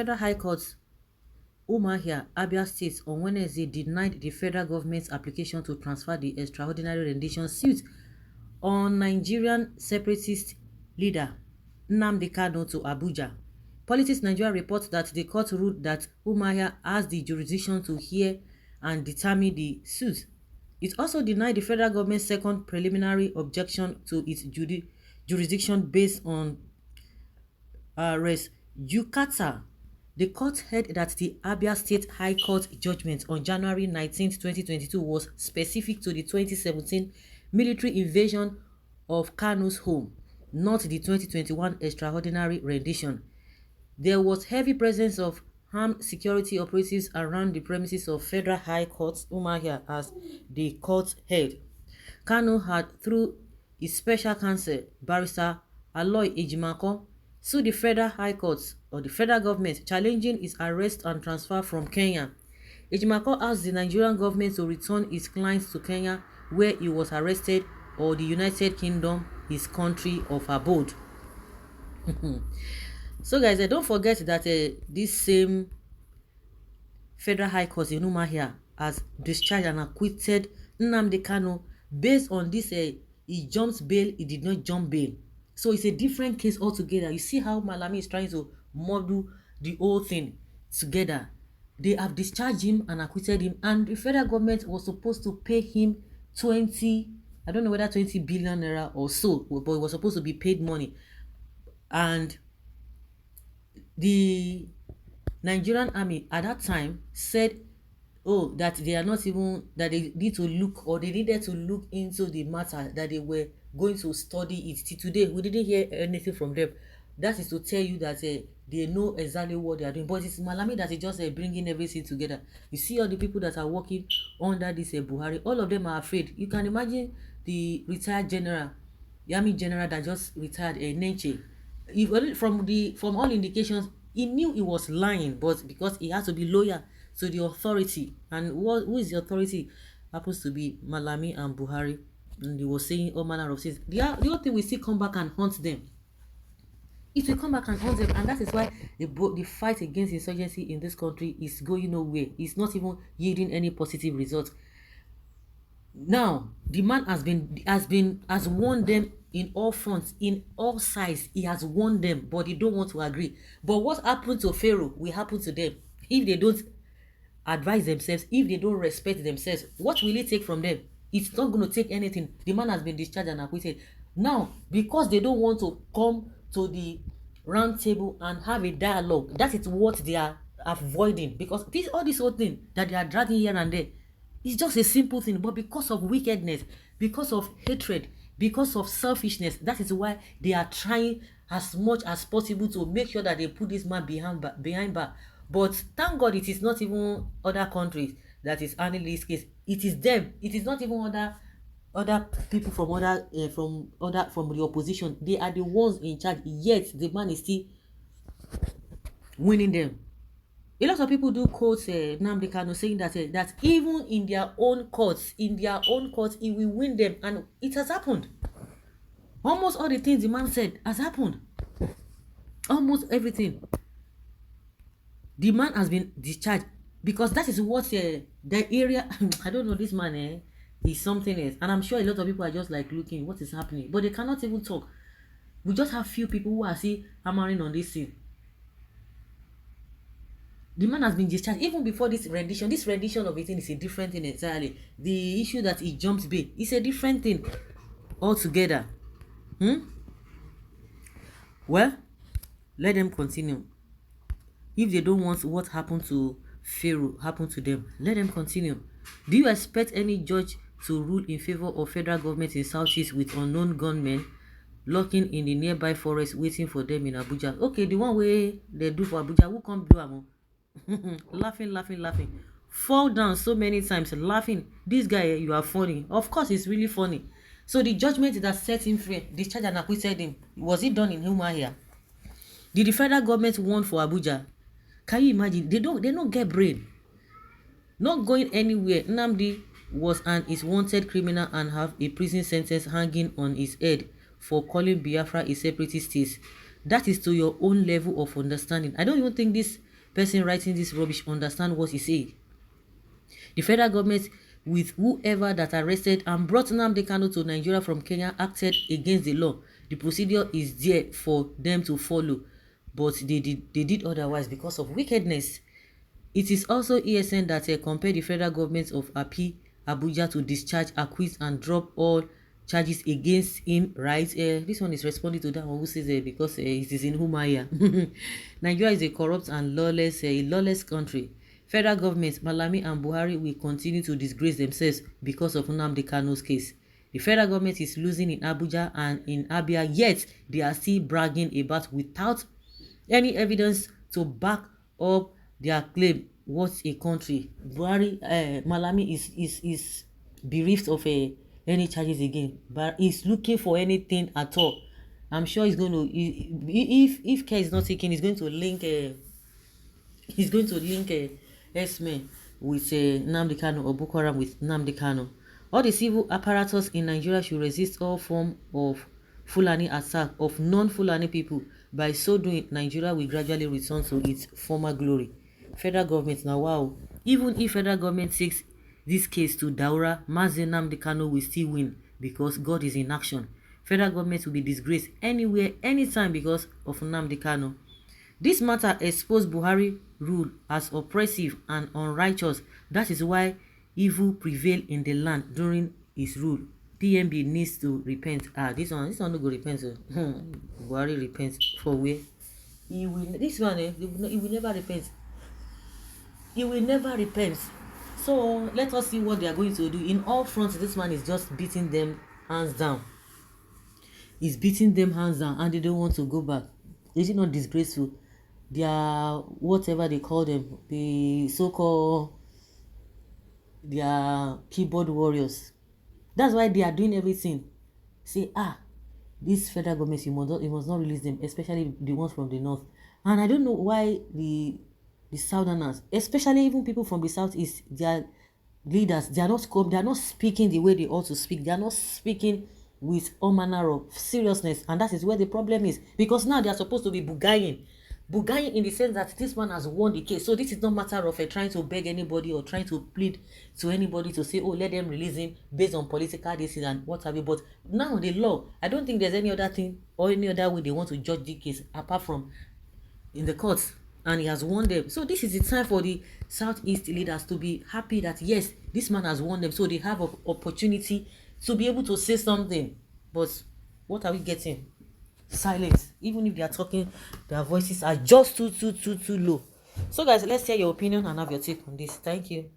Federal High Court Umuahia, Abia State, on Wednesday denied the federal government's application to transfer the extraordinary rendition suit on Nigerian separatist leader Nnamdi Kanu to Abuja. Politics Nigeria reports that the court ruled that Umuahia has the jurisdiction to hear and determine the suit. It also denied the federal government's second preliminary objection to its jurisdiction based on res judicata. The court held that the Abia State High Court judgment on January 19, 2022 was specific to the 2017 military invasion of Kanu'S home, not the 2021 extraordinary rendition. There was heavy presence of armed security operatives around the premises of Federal High Court Umuahia as the court held. Kanu had, through his special counsel, Barrister Aloy Ejimako, sued the Federal High Court or the federal government, challenging his arrest and transfer from Kenya. Ejimako asked the Nigerian government to return his client to Kenya, where he was arrested, or the United Kingdom, his country of abode. So guys, don't forget that this same Federal High Court in Umuahia has discharged and acquitted Nnamdi Kanu based on this he jumps bail, he did not jump bail. So it's a different case altogether. You see how Malami is trying to model the whole thing together. They have discharged him and acquitted him, and the federal government was supposed to pay him 20, I don't know whether 20 billion naira or so, but it was supposed to be paid money. And the Nigerian army at that time said, oh, that they are not even, that they need to look, or they needed to look into the matter, that they were going to study it. Till today, we didn't hear anything from them. That is to tell you that they know exactly what they are doing. But it's Malami that is just bringing everything together. You see all the people that are working under this Buhari, all of them are afraid. You can imagine the retired general, the army general that just retired, Nenche. From all indications, he knew he was lying, but because he had to be loyal to the authority, and who is the authority happens to be Malami and Buhari, and he was saying all manner of things. The other thing will still come back and haunt them. It will come back and haunt them, and that is why the fight against insurgency in this country is going nowhere. It's not even yielding any positive results. Now, the man has won them in all fronts, in all sides. He has won them, but they don't want to agree. But what happened to Pharaoh will happen to them if they don't advise themselves, if they don't respect themselves. What will it take from them? It's not going to take anything. The man has been discharged and acquitted. Now, because they don't want to come to the round table and have a dialogue, that is what they are avoiding. Because all this whole thing that they are dragging here and there, it's just a simple thing, but because of wickedness, because of hatred, because of selfishness, that is why they are trying as much as possible to make sure that they put this man behind bar. But thank God it is not even other countries that is handling this case. It is them. It is not even other people from the opposition. They are the ones in charge. Yet the man is still winning them. A lot of people do quote Nnamdi Kanu saying that even in their own courts, he will win them, and it has happened. Almost all the things the man said has happened. Almost everything. The man has been discharged because that is what the area. I don't know, this man is something else, and I'm sure a lot of people are just like looking what is happening, but they cannot even talk. We just have few people who are still hammering on this thing. The man has been discharged even before this rendition. This rendition of a thing is a different thing entirely. The issue that he jumps bail is a different thing altogether. Well, let them continue. If they don't want what happened to Pharaoh happen to them, let them continue. Do you expect any judge to rule in favor of federal government in Southeast with unknown gunmen lurking in the nearby forest waiting for them in Abuja? Okay, the one way they do for Abuja, who come do am? Laughing. Fall down so many times, laughing. This guy, you are funny. Of course, it's really funny. So the judgment that set him free, discharged and acquitted him, was it done in Umuahia? Did the federal government warn for Abuja? Can you imagine? They don't get brain. Not going anywhere. Nnamdi is wanted criminal and have a prison sentence hanging on his head for calling Biafra a separatist state. That is to your own level of understanding. I don't even think this person writing this rubbish understand what he say. The federal government, with whoever that arrested and brought Nnamdi Kanu to Nigeria from Kenya, acted against the law. The procedure is there for them to follow, but they did otherwise because of wickedness. It is also ESN that compelled the federal government of Abuja to discharge, acquit, and drop all charges against him, right? This one is responding to that one who says because it is in Humaya. Nigeria is a corrupt and lawless country. Federal government, Malami and Buhari will continue to disgrace themselves because of Nnamdi Kanu's case. The federal government is losing in Abuja and in Abia, yet they are still bragging about without any evidence to back up their claim. What a country. Malami is bereft of any charges again, but he's looking for anything at all. I'm sure he's going to, if care is not taken, he's going to link X-Men with Nnamdi Kanu, or Boko Haram with Nnamdi Kanu. All the civil apparatus in Nigeria should resist all form of Fulani attack of non-Fulani people. By so doing, Nigeria will gradually return to its former glory. Federal government, now wow. Even if federal government takes this case to Daura, Mazi Nnamdi Kanu will still win because God is in action. Federal government will be disgraced anywhere, anytime because of Nnamdi Kanu. This matter exposed Buhari rule as oppressive and unrighteous. That is why evil prevailed in the land during his rule. PMB needs to repent. This one no go repent. Buhari repent for where? He will never repent. He will never repent. So let us see what they are going to do. In all fronts, this man is just beating them hands down. He's beating them hands down, and they don't want to go back. Is it not disgraceful? They are whatever they call them, the so-called, they are keyboard warriors. That's why they are doing everything. Say, this federal government, you must not release them, especially the ones from the north. And I don't know why the southerners, especially even people from the southeast, their leaders, they are not speaking the way they ought to speak. They are not speaking with all manner of seriousness, and that is where the problem is. Because now they are supposed to be bugaing in the sense that this man has won the case. So this is not matter of trying to beg anybody or trying to plead to anybody to say, oh, let them release him based on political decisions and what have you. But now the law, I don't think there's any other thing or any other way they want to judge the case apart from in the courts, and he has won them. So this is the time for the southeast leaders to be happy that yes, this man has won them, so they have an opportunity to be able to say something. But what are we getting? Silence. Even if they are talking, their voices are just too low. So guys, let's hear your opinion and have your take on this. Thank you.